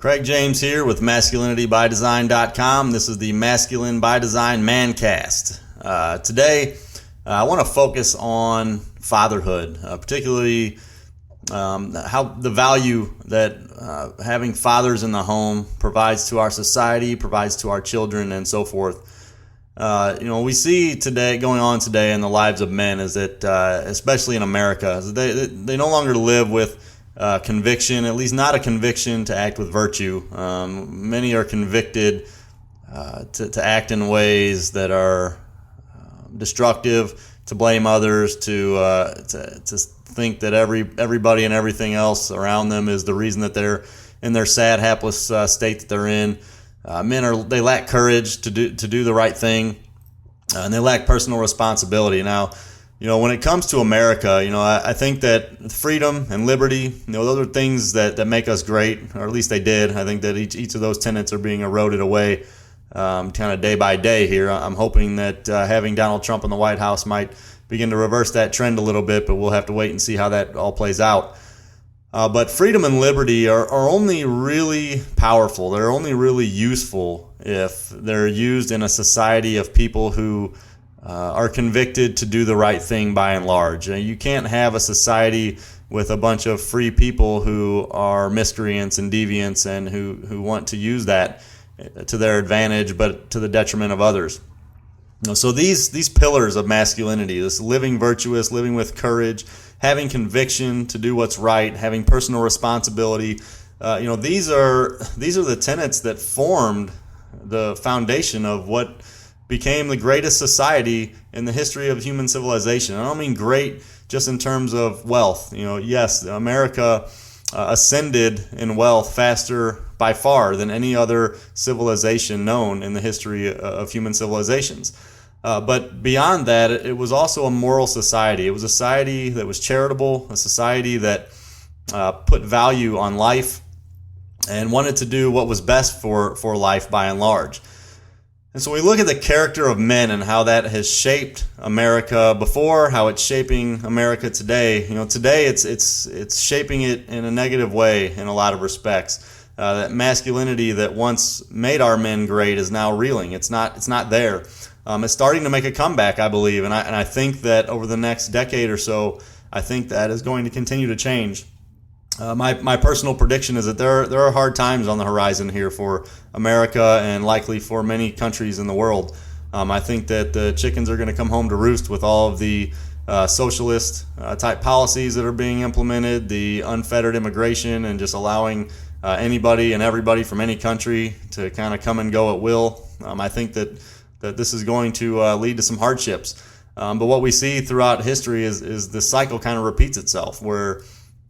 Craig James here with MasculinityByDesign.com. This is the Masculine by Design Mancast. Today, I want to focus on fatherhood, particularly how the value that having fathers in the home provides to our society, provides to our children, and so forth. We see going on today in the lives of men is that, especially in America, they no longer live with conviction, at least not a conviction to act with virtue. Many are convicted to act in ways that are destructive, to blame others, to think that everybody and everything else around them is the reason that they're in their sad, hapless state that they're in. They lack courage to do the right thing, and they lack personal responsibility. Now, when it comes to America, I think that freedom and liberty, those are things that make us great, or at least they did. I think that each of those tenets are being eroded away kind of day by day here. I'm hoping that having Donald Trump in the White House might begin to reverse that trend a little bit, but we'll have to wait and see how that all plays out. But freedom and liberty are only really powerful. They're only really useful if they're used in a society of people who are convicted to do the right thing by and large. You can't have a society with a bunch of free people who are miscreants and deviants and who want to use that to their advantage but to the detriment of others. So these pillars of masculinity, this living virtuous, living with courage, having conviction to do what's right, having personal responsibility, these are the tenets that formed the foundation of what became the greatest society in the history of human civilization. I don't mean great just in terms of wealth. Yes, America ascended in wealth faster by far than any other civilization known in the history of human civilizations. But beyond that, it was also a moral society. It was a society that was charitable, a society that put value on life and wanted to do what was best for life by and large. And so we look at the character of men and how that has shaped America before, how it's shaping America today. Today it's shaping it in a negative way in a lot of respects. That masculinity that once made our men great is now reeling. It's not there. It's starting to make a comeback, I believe, and I think that over the next decade or so, I think that is going to continue to change. My personal prediction is that there are hard times on the horizon here for America and likely for many countries in the world. I think that the chickens are going to come home to roost with all of the socialist type policies that are being implemented, the unfettered immigration, and just allowing anybody and everybody from any country to kind of come and go at will. I think that this is going to lead to some hardships. But what we see throughout history is this cycle kind of repeats itself, where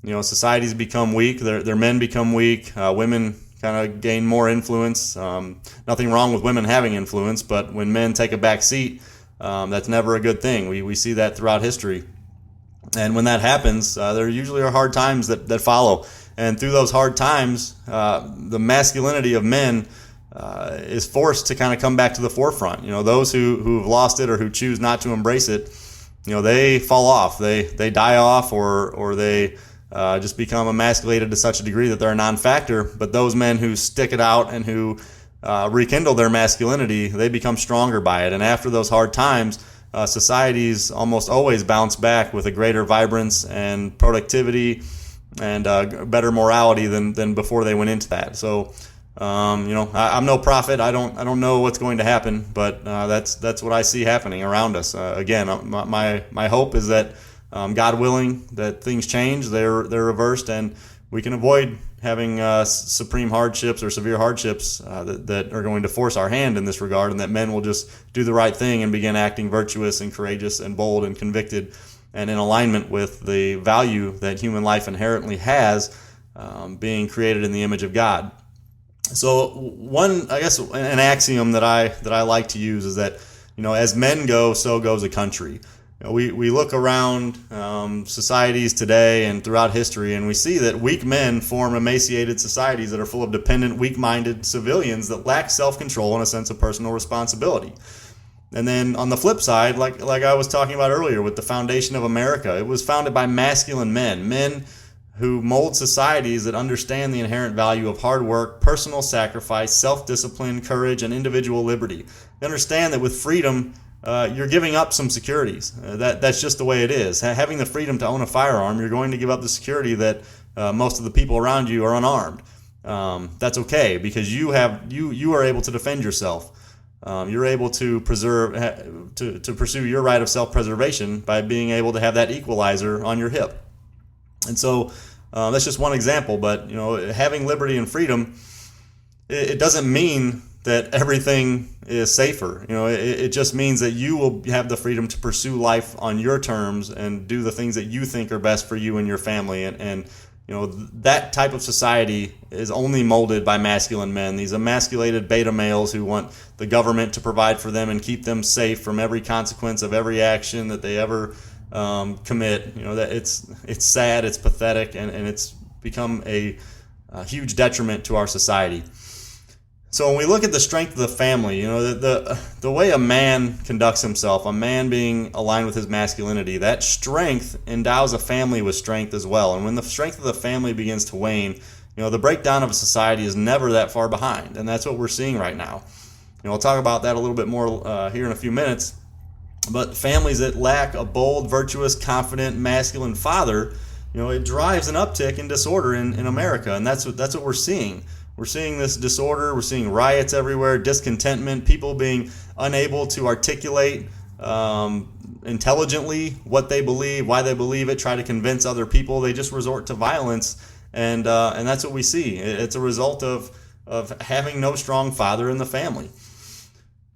societies become weak, their men become weak, women kind of gain more influence. Nothing wrong with women having influence, but when men take a back seat, that's never a good thing. We see that throughout history. And when that happens, there usually are hard times that follow. And through those hard times, the masculinity of men is forced to kind of come back to the forefront. Those who've lost it or who choose not to embrace it, they fall off. They die off or they just become emasculated to such a degree that they're a non-factor. But those men who stick it out and who rekindle their masculinity, they become stronger by it. And after those hard times, societies almost always bounce back with a greater vibrance and productivity and better morality than before they went into that. So, I'm no prophet. I don't know what's going to happen, but that's what I see happening around us. Again, my hope is that God willing, that things change, they're reversed, and we can avoid having supreme hardships or severe hardships that are going to force our hand in this regard, and that men will just do the right thing and begin acting virtuous and courageous and bold and convicted and in alignment with the value that human life inherently has, being created in the image of God. So an axiom that I like to use is that, as men go, so goes a country. We look around societies today and throughout history, and we see that weak men form emaciated societies that are full of dependent, weak-minded civilians that lack self-control and a sense of personal responsibility. And then on the flip side, like I was talking about earlier with the foundation of America, it was founded by masculine men who mold societies that understand the inherent value of hard work, personal sacrifice, self-discipline, courage, and individual liberty. They understand that with freedom, you're giving up some securities. That's just the way it is. Having the freedom to own a firearm, you're going to give up the security that most of the people around you are unarmed. That's okay, because you are able to defend yourself. You're able to pursue your right of self-preservation by being able to have that equalizer on your hip. And so that's just one example. But having liberty and freedom, it doesn't mean that everything is safer. It just means that you will have the freedom to pursue life on your terms and do the things that you think are best for you and your family. And that type of society is only molded by masculine men, these emasculated beta males who want the government to provide for them and keep them safe from every consequence of every action that they ever commit. That it's sad, it's pathetic, and it's become a huge detriment to our society. So when we look at the strength of the family, the way a man conducts himself, a man being aligned with his masculinity, that strength endows a family with strength as well. And when the strength of the family begins to wane, the breakdown of a society is never that far behind. And that's what we're seeing right now. I'll talk about that a little bit more here in a few minutes. But families that lack a bold, virtuous, confident, masculine father, it drives an uptick in disorder in America. And that's what we're seeing. We're seeing this disorder. We're seeing riots everywhere, discontentment, people being unable to articulate intelligently what they believe, why they believe it, try to convince other people. They just resort to violence, and that's what we see. It's a result of having no strong father in the family.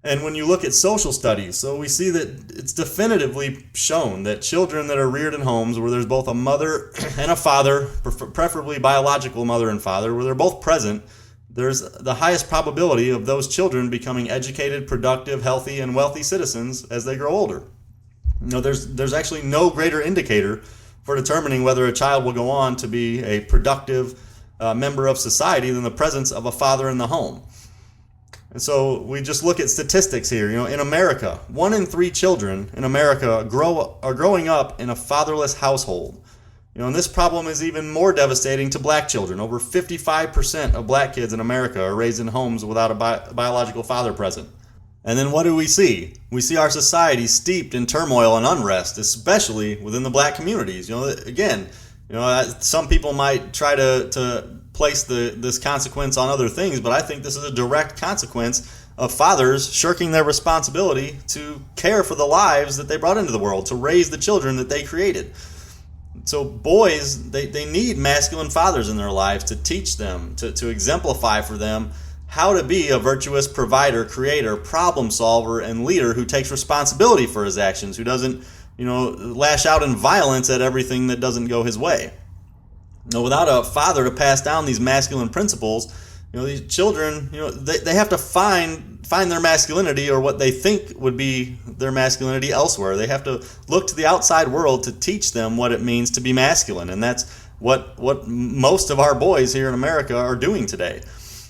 And when you look at social studies, so we see that it's definitively shown that children that are reared in homes where there's both a mother and a father, preferably biological mother and father, where they're both present, there's the highest probability of those children becoming educated, productive, healthy, and wealthy citizens as they grow older. There's actually no greater indicator for determining whether a child will go on to be a productive member of society than the presence of a father in the home. And so we just look at statistics here. In America, 1 in 3 children in America are growing up in a fatherless household. And this problem is even more devastating to black children. Over 55% of black kids in America are raised in homes without a biological father present. And then what do we see? We see our society steeped in turmoil and unrest, especially within the black communities. Some people might try to place this consequence on other things, but I think this is a direct consequence of fathers shirking their responsibility to care for the lives that they brought into the world, to raise the children that they created. So boys, they need masculine fathers in their lives to teach them, to exemplify for them how to be a virtuous provider, creator, problem solver, and leader who takes responsibility for his actions, who doesn't lash out in violence at everything that doesn't go his way. Without a father to pass down these masculine principles, these children, they have to find their masculinity, or what they think would be their masculinity, elsewhere. They have to look to the outside world to teach them what it means to be masculine, and that's what most of our boys here in America are doing today.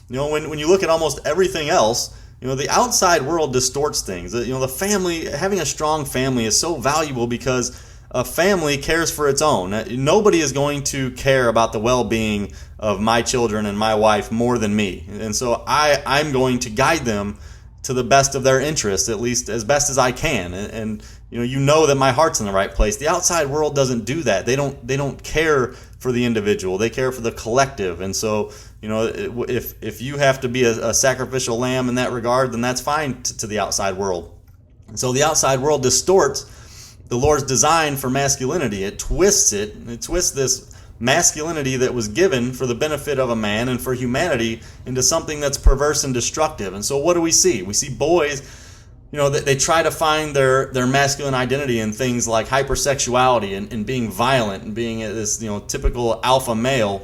When you look at almost everything else, the outside world distorts things. The family, having a strong family is so valuable because a family cares for its own. Nobody is going to care about the well-being of my children and my wife more than me. And so I'm going to guide them to the best of their interests, at least as best as I can. And that my heart's in the right place. The outside world doesn't do that. They don't care for the individual. They care for the collective. And so, if you have to be a sacrificial lamb in that regard, then that's fine to the outside world. And so the outside world distorts the Lord's design for masculinity. It twists this masculinity that was given for the benefit of a man and for humanity into something that's perverse and destructive. And so what do we see? We see boys, they try to find their masculine identity in things like hypersexuality and being violent and being this typical alpha male,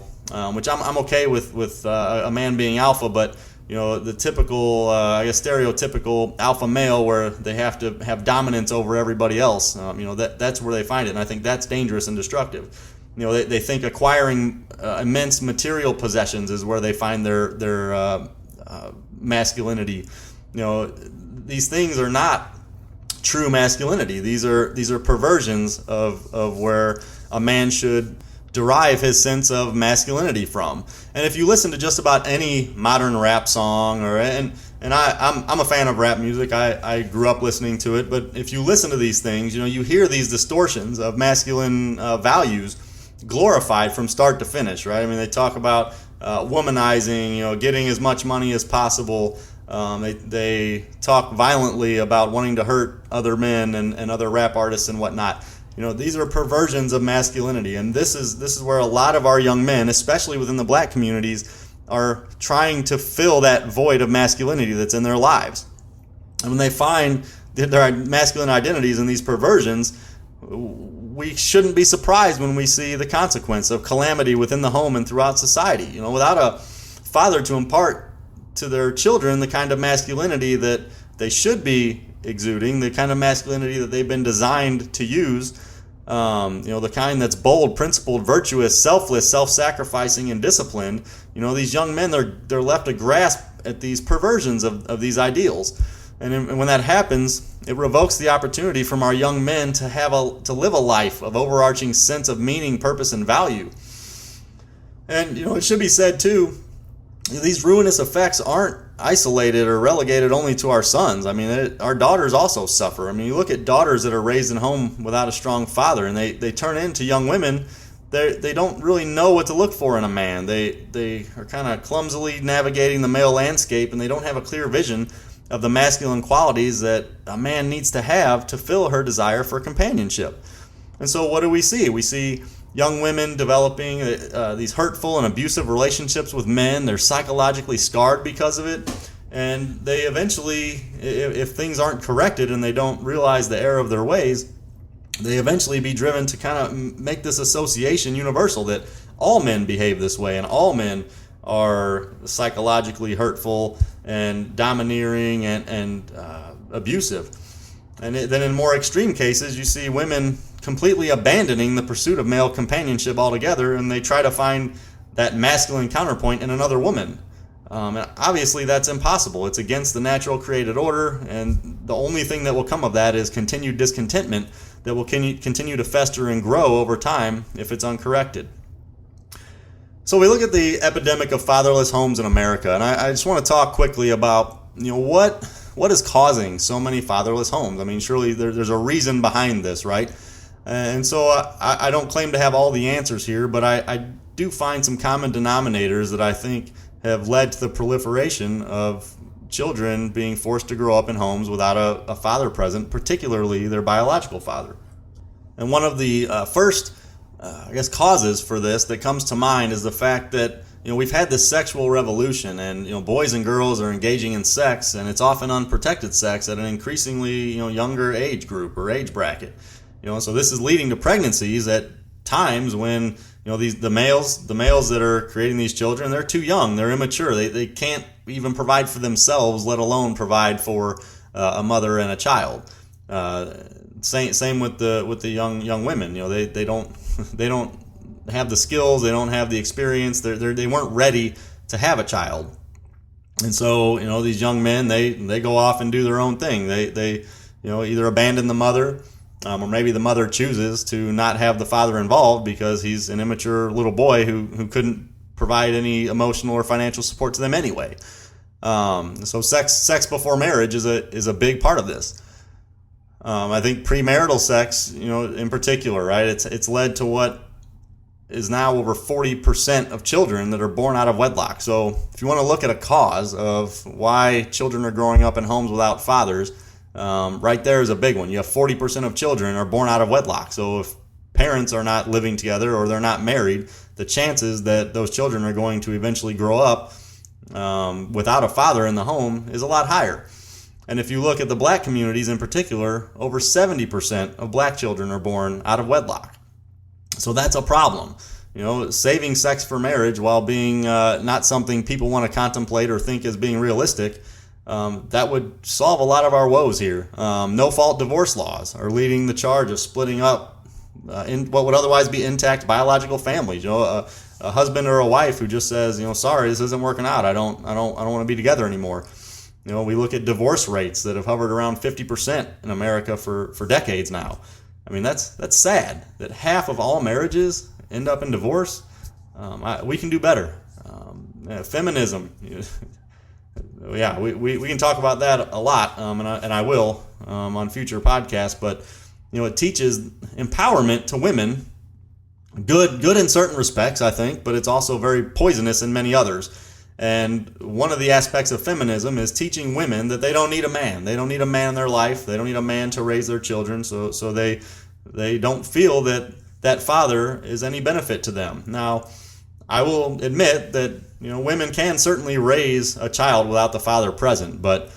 which I'm okay with a man being alpha, but the typical, stereotypical alpha male where they have to have dominance over everybody else. That's where they find it, and I think that's dangerous and destructive. They think acquiring immense material possessions is where they find their masculinity. These things are not true masculinity. These are perversions of where a man should derive his sense of masculinity from. And if you listen to just about any modern rap song, I'm a fan of rap music. I grew up listening to it. But if you listen to these things, you hear these distortions of masculine values glorified from start to finish, right? I mean, they talk about womanizing, getting as much money as possible. They talk violently about wanting to hurt other men and other rap artists and whatnot. These are perversions of masculinity, and this is where a lot of our young men, especially within the black communities, are trying to fill that void of masculinity that's in their lives. And when they find their masculine identities in these perversions, we shouldn't be surprised when we see the consequence of calamity within the home and throughout society. Without a father to impart to their children the kind of masculinity that they should be exuding, the kind of masculinity that they've been designed to use, the kind that's bold, principled, virtuous, selfless, self-sacrificing, and disciplined. These young men, they're left to grasp at these perversions of these ideals. And when that happens, it revokes the opportunity from our young men to live a life of overarching sense of meaning, purpose, and value. And, it should be said, too, these ruinous effects aren't isolated or relegated only to our sons. I mean, our daughters also suffer. I mean, you look at daughters that are raised in home without a strong father, and they turn into young women. They don't really know what to look for in a man. They are kind of clumsily navigating the male landscape, and they don't have a clear vision of the masculine qualities that a man needs to have to fill her desire for companionship. And so what do we see? We see young women developing these hurtful and abusive relationships with men. They're psychologically scarred because of it. And they eventually, if things aren't corrected and they don't realize the error of their ways, they eventually be driven to kind of make this association universal that all men behave this way and all men are psychologically hurtful and domineering and abusive. And then in more extreme cases, you see women completely abandoning the pursuit of male companionship altogether, and they try to find that masculine counterpoint in another woman. And obviously that's impossible. It's against the natural created order, and the only thing that will come of that is continued discontentment that will continue to fester and grow over time if it's uncorrected. So we look at the epidemic of fatherless homes in America, and I just want to talk quickly about what is causing so many fatherless homes. I mean, surely there's a reason behind this, right? And so I don't claim to have all the answers here, but I do find some common denominators that I think have led to the proliferation of children being forced to grow up in homes without a father present, particularly their biological father. And one of the first causes for this that comes to mind is the fact that we've had this sexual revolution, and boys and girls are engaging in sex, and it's often unprotected sex at an increasingly younger age group or age bracket. So this is leading to pregnancies at times when the males that are creating these children, they're too young, they're immature, they can't even provide for themselves, let alone provide for a mother and a child. Same with the young women. They don't have the skills, they don't have the experience, they weren't ready to have a child. And so these young men, they go off and do their own thing. They either abandon the mother, or maybe the mother chooses to not have the father involved because he's an immature little boy who couldn't provide any emotional or financial support to them anyway. So sex before marriage is a big part of this. I think premarital sex, in particular, right? It's led to what is now over 40% of children that are born out of wedlock. So if you want to look at a cause of why children are growing up in homes without fathers, right there is a big one. You have 40% of children are born out of wedlock. So if parents are not living together or they're not married, the chances that those children are going to eventually grow up without a father in the home is a lot higher. And if you look at the black communities in particular, over 70% of black children are born out of wedlock. So that's a problem. Saving sex for marriage, while being not something people want to contemplate or think as being realistic, that would solve a lot of our woes here. No-fault divorce laws are leading the charge of splitting up in what would otherwise be intact biological families. A husband or a wife who just says, sorry, this isn't working out. I don't want to be together anymore. We look at divorce rates that have hovered around 50% in America for decades now. I mean, that's sad that half of all marriages end up in divorce, we can do better. Feminism, yeah, we can talk about that a lot, and I will on future podcasts. But it teaches empowerment to women. Good in certain respects, I think, but it's also very poisonous in many others. And one of the aspects of feminism is teaching women that they don't need a man. They don't need a man in their life. They don't need a man to raise their children. So they don't feel that father is any benefit to them. Now, I will admit that women can certainly raise a child without the father present, but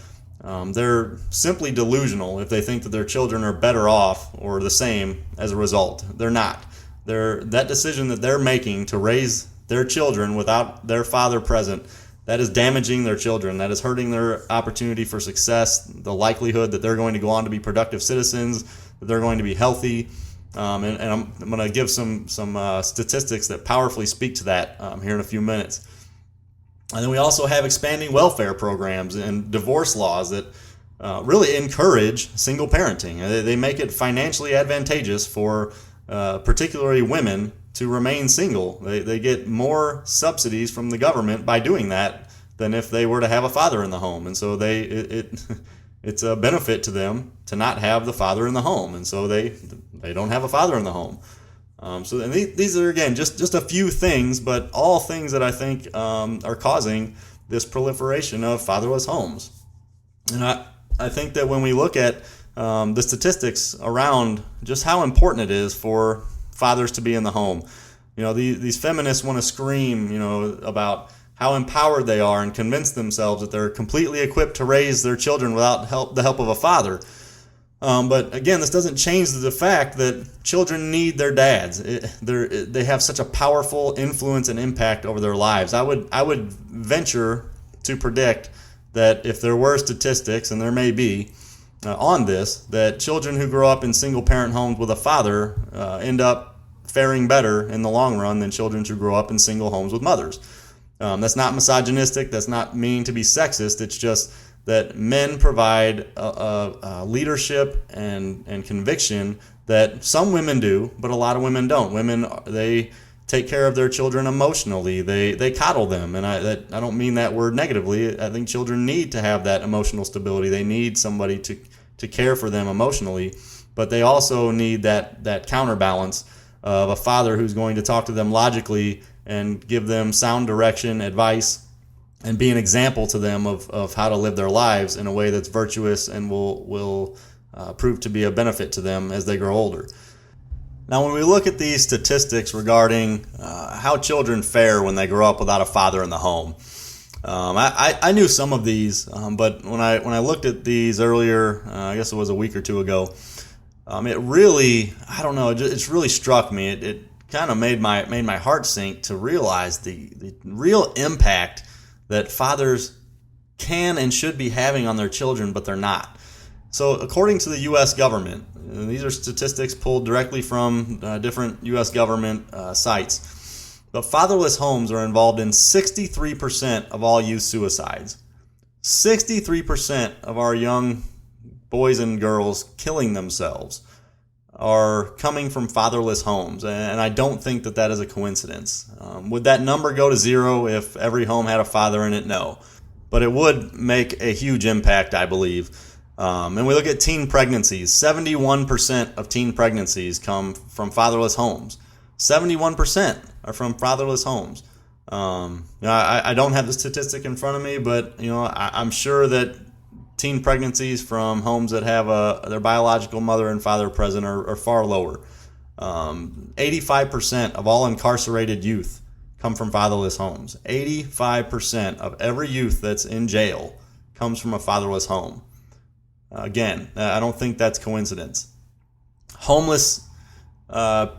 they're simply delusional if they think that their children are better off or the same as a result. They're not. That decision that they're making to raise their children without their father present, that is damaging their children. That is hurting their opportunity for success, the likelihood that they're going to go on to be productive citizens, that they're going to be healthy. And I'm going to give some statistics that powerfully speak to that here in a few minutes. And then we also have expanding welfare programs and divorce laws that really encourage single parenting. They make it financially advantageous for particularly women to remain single. They get more subsidies from the government by doing that than if they were to have a father in the home. And so it's a benefit to them to not have the father in the home. And so they don't have a father in the home. So these are, again, just a few things, but all things that I think are causing this proliferation of fatherless homes. And I think that when we look at the statistics around just how important it is for fathers to be in the home, these feminists want to scream, about how empowered they are and convince themselves that they're completely equipped to raise their children without the help of a father. But again, this doesn't change the fact that children need their dads. They have such a powerful influence and impact over their lives. I would venture to predict that if there were statistics, and there may be, on this, that children who grow up in single-parent homes with a father end up faring better in the long run than children who grow up in single homes with mothers. That's not misogynistic. That's not mean to be sexist. It's just that men provide leadership and conviction that some women do, but a lot of women don't. Women, they take care of their children emotionally. They coddle them, and I don't mean that word negatively. I think children need to have that emotional stability. They need somebody to care for them emotionally, but they also need that counterbalance of a father who's going to talk to them logically and give them sound direction, advice, and be an example to them of how to live their lives in a way that's virtuous and will prove to be a benefit to them as they grow older. Now, when we look at these statistics regarding how children fare when they grow up without a father in the home, I knew some of these, but when I looked at these earlier, I guess it was a week or two ago, it really, I don't know, it's really struck me. It kind of made my heart sink to realize the real impact that fathers can and should be having on their children, but they're not. So according to the U.S. government, and these are statistics pulled directly from different U.S. government sites, but fatherless homes are involved in 63% of all youth suicides. 63% of our young boys and girls killing themselves are coming from fatherless homes, and I don't think that is a coincidence. Would that number go to zero if every home had a father in it? No. But it would make a huge impact, I believe. And we look at teen pregnancies. 71% of teen pregnancies come from fatherless homes. 71% are from fatherless homes. I don't have the statistic in front of me, but I'm sure that teen pregnancies from homes that have their biological mother and father present are far lower. 85% of all incarcerated youth come from fatherless homes. 85% of every youth that's in jail comes from a fatherless home. Again, I don't think that's coincidence. Homeless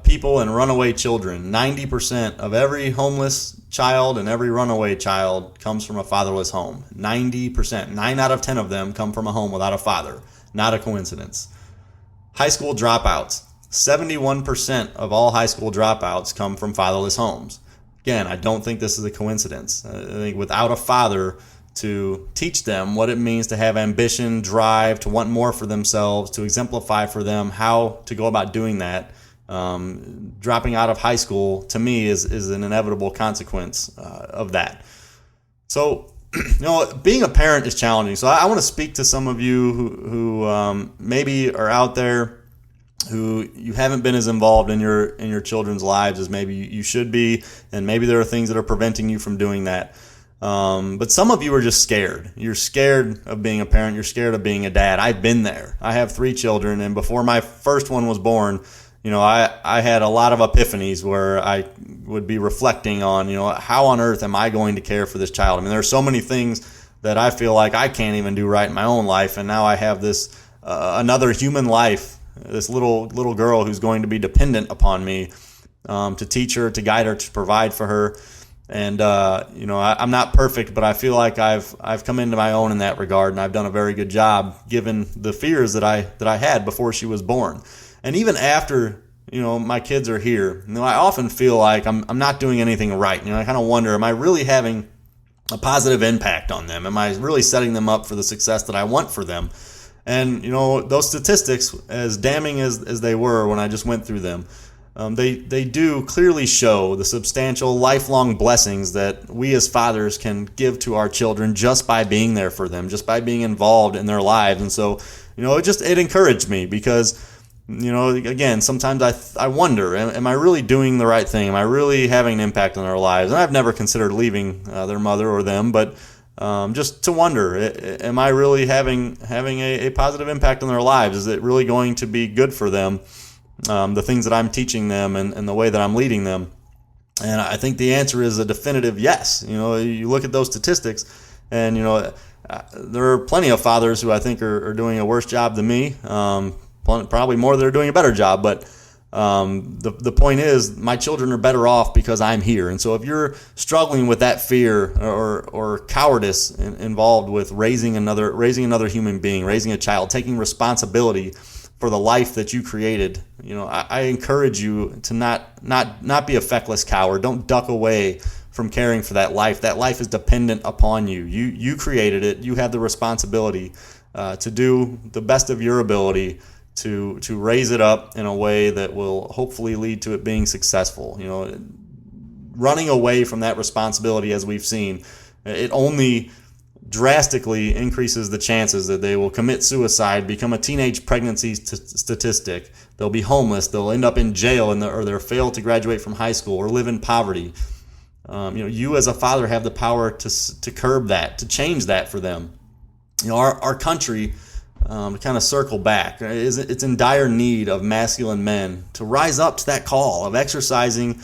people and runaway children. 90% of every homeless child and every runaway child comes from a fatherless home. 90%. 9 out of 10 of them come from a home without a father. Not a coincidence. High school dropouts. 71% of all high school dropouts come from fatherless homes. Again, I don't think this is a coincidence. I think without a father to teach them what it means to have ambition, drive, to want more for themselves, to exemplify for them how to go about doing that, Dropping out of high school, to me, is an inevitable consequence of that. So, being a parent is challenging. So I want to speak to some of you who maybe are out there who you haven't been as involved in your children's lives as maybe you should be, and maybe there are things that are preventing you from doing that. But some of you are just scared. You're scared of being a parent. You're scared of being a dad. I've been there. I have 3 children, and before my first one was born, I had a lot of epiphanies where I would be reflecting on, how on earth am I going to care for this child? I mean, there are so many things that I feel like I can't even do right in my own life, and now I have this another human life, this little girl who's going to be dependent upon me to teach her, to guide her, to provide for her. And I'm not perfect, but I feel like I've come into my own in that regard, and I've done a very good job given the fears that I had before she was born. And even after, my kids are here, I often feel like I'm not doing anything right. I kind of wonder, am I really having a positive impact on them? Am I really setting them up for the success that I want for them? And, those statistics, as damning as they were when I just went through them, they do clearly show the substantial lifelong blessings that we as fathers can give to our children just by being there for them, just by being involved in their lives. And so, it encouraged me because, again, sometimes I wonder, am I really doing the right thing? Am I really having an impact on their lives? And I've never considered leaving their mother or them, but just to wonder, am I really having a positive impact on their lives? Is it really going to be good for them? The things that I'm teaching them and the way that I'm leading them. And I think the answer is a definitive yes. You look at those statistics and, there are plenty of fathers who I think are doing a worse job than me. Probably more that are doing a better job. But the point is, my children are better off because I'm here. And so if you're struggling with that fear or cowardice involved with raising another human being, raising a child, taking responsibility for the life that you created, I encourage you to not be a feckless coward. Don't duck away from caring for that life. That life is dependent upon you. You created it. You have the responsibility to do the best of your ability to raise it up in a way that will hopefully lead to it being successful. Running away from that responsibility, as we've seen, it only drastically increases the chances that they will commit suicide, become a teenage pregnancy statistic. They'll be homeless. They'll end up in jail, or they'll fail to graduate from high school or live in poverty. You as a father have the power to curb that, to change that for them. Our country, to kind of circle back, it's in dire need of masculine men to rise up to that call of exercising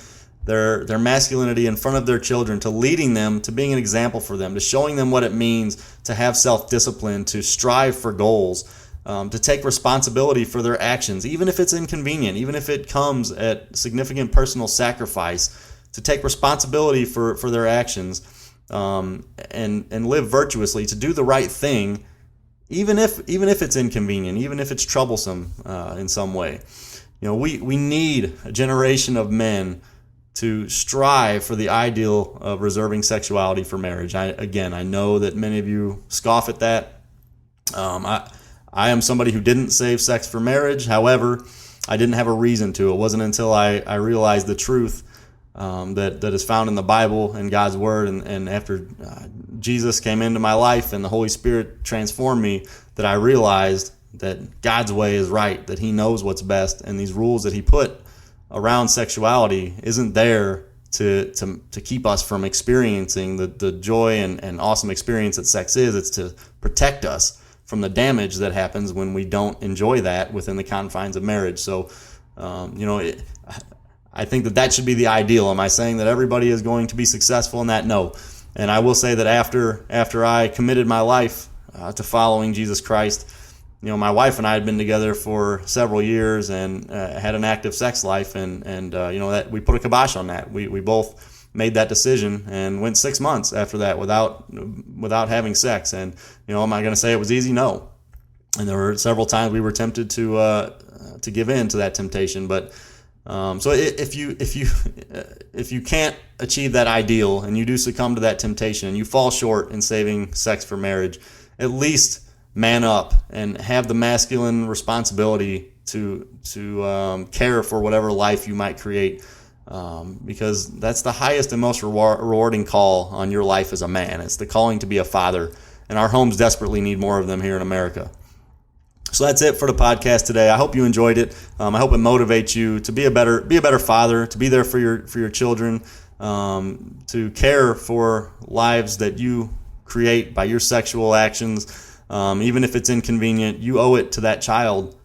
their masculinity in front of their children, to leading them, to being an example for them, to showing them what it means to have self-discipline, to strive for goals, to take responsibility for their actions, even if it's inconvenient, even if it comes at significant personal sacrifice, to take responsibility for their actions, and live virtuously, to do the right thing, even if it's inconvenient, even if it's troublesome in some way. We need a generation of men to strive for the ideal of reserving sexuality for marriage. I know that many of you scoff at that. I am somebody who didn't save sex for marriage. However, I didn't have a reason to. It wasn't until I realized the truth that is found in the Bible and God's Word, and after Jesus came into my life and the Holy Spirit transformed me, that I realized that God's way is right, that He knows what's best, and these rules that He put around sexuality isn't there to keep us from experiencing the joy and awesome experience that sex is. It's to protect us from the damage that happens when we don't enjoy that within the confines of marriage. So, I think that should be the ideal. Am I saying that everybody is going to be successful in that? No. And I will say that after I committed my life to following Jesus Christ, my wife and I had been together for several years and had an active sex life, and that we put a kibosh on that. We both made that decision and went 6 months after that without having sex. And am I going to say it was easy? No. And there were several times we were tempted to give in to that temptation. But so if you can't achieve that ideal and you do succumb to that temptation and you fall short in saving sex for marriage, at least man up and have the masculine responsibility to care for whatever life you might create, because that's the highest and most rewarding call on your life as a man. It's the calling to be a father, and our homes desperately need more of them here in America. So that's it for the podcast today. I hope you enjoyed it. I hope it motivates you to be a better father, to be there for your children, to care for lives that you create by your sexual actions. Even if it's inconvenient, you owe it to that child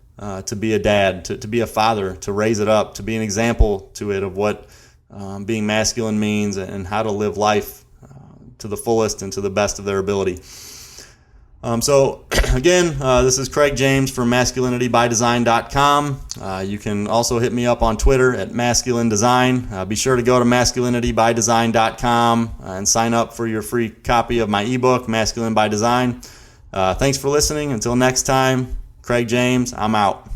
to be a dad, to be a father, to raise it up, to be an example to it of what being masculine means and how to live life to the fullest and to the best of their ability. So again, this is Craig James from masculinitybydesign.com. You can also hit me up on Twitter at Masculine Design. Be sure to go to masculinitybydesign.com and sign up for your free copy of my ebook, Masculine by Design. Thanks for listening. Until next time, Craig James, I'm out.